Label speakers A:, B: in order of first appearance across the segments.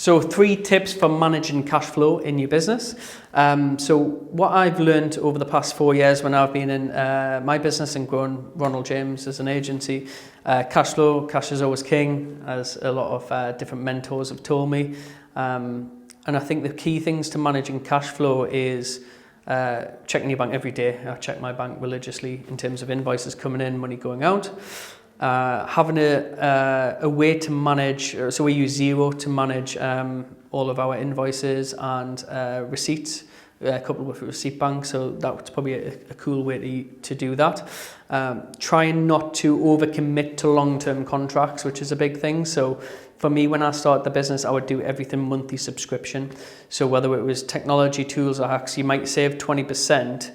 A: So 3 tips for managing cash flow in your business. So what I've learned over the past 4 years when I've been in my business and grown Ronald James as an agency, cash is always king, as a lot of different mentors have told me. And I think the key things to managing cash flow is checking your bank every day. I check my bank religiously in terms of invoices coming in, money going out. Having a way to manage, so we use Xero to manage all of our invoices and receipts, coupled with ReceiptBank, so that's probably a cool way to do that. Trying not to overcommit to long-term contracts, which is a big thing. So for me, when I started the business, I would do everything monthly subscription. So whether it was technology tools or hacks, you might save 20%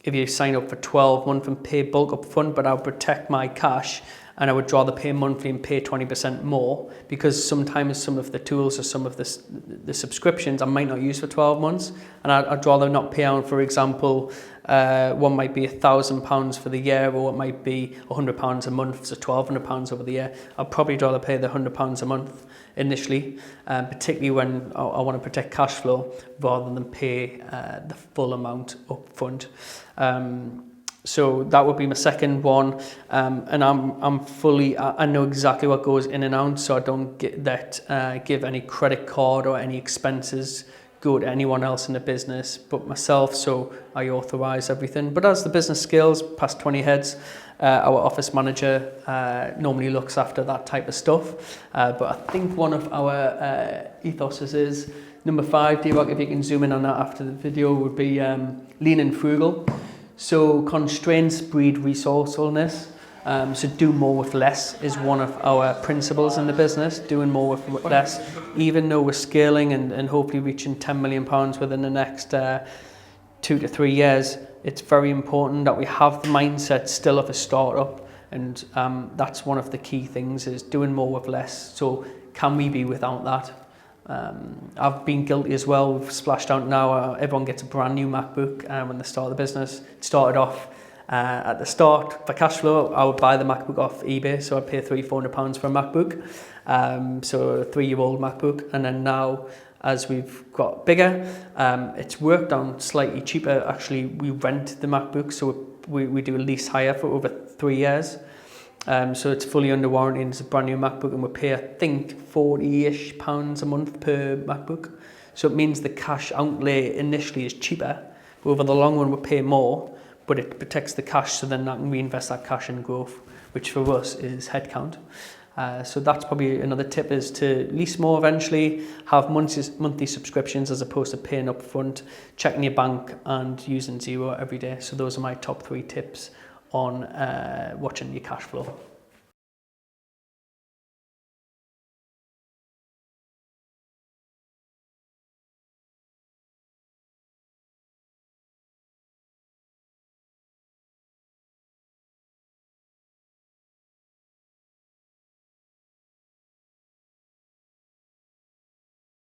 A: if you sign up for 12 months and pay bulk up front, but I would protect my cash and I would rather pay monthly and pay 20% more, because sometimes some of the tools or some of the subscriptions I might not use for 12 months, and I'd rather not pay out. For example, one might be £1,000 for the year, or it might be £100 a month, so £1,200 over the year. I'd probably rather pay the £100 a month initially, particularly when I want to protect cash flow, rather than pay the full amount up front. So that would be my second one, and I know exactly what goes in and out, so I don't give any credit card or any expenses go to anyone else in the business but myself, so I authorize everything. But as the business scales past 20 heads, our office manager normally looks after that type of stuff. But I think one of our ethoses is number 5, D-Rock, if you can zoom in on that after the video, would be lean and frugal. So constraints breed resourcefulness. So do more with less is one of our principles in the business, doing more with less. Even though we're scaling and hopefully reaching £10 million within the next 2 to 3 years, it's very important that we have the mindset still of a startup. And that's one of the key things, is doing more with less. So can we be without that? I've been guilty as well. We've splashed out now. Everyone gets a brand new MacBook when they start the business. It started off at the start for cash flow. I would buy the MacBook off eBay, so I'd pay £300-400 for a MacBook. So a 3-year-old MacBook. And then now, as we've got bigger, it's worked on slightly cheaper. Actually, we rent the MacBook, so we do a lease hire for over 3 years. So it's fully under warranty and it's a brand new MacBook, and we pay, I think, £40-ish a month per MacBook. So it means the cash outlay initially is cheaper, but over the long run we pay more, but it protects the cash, so then I can reinvest that cash in growth, which for us is headcount. So that's probably another tip, is to lease more eventually, have monthly subscriptions as opposed to paying up front, checking your bank and using Xero every day. So those are my top 3 tips on watching your cash flow.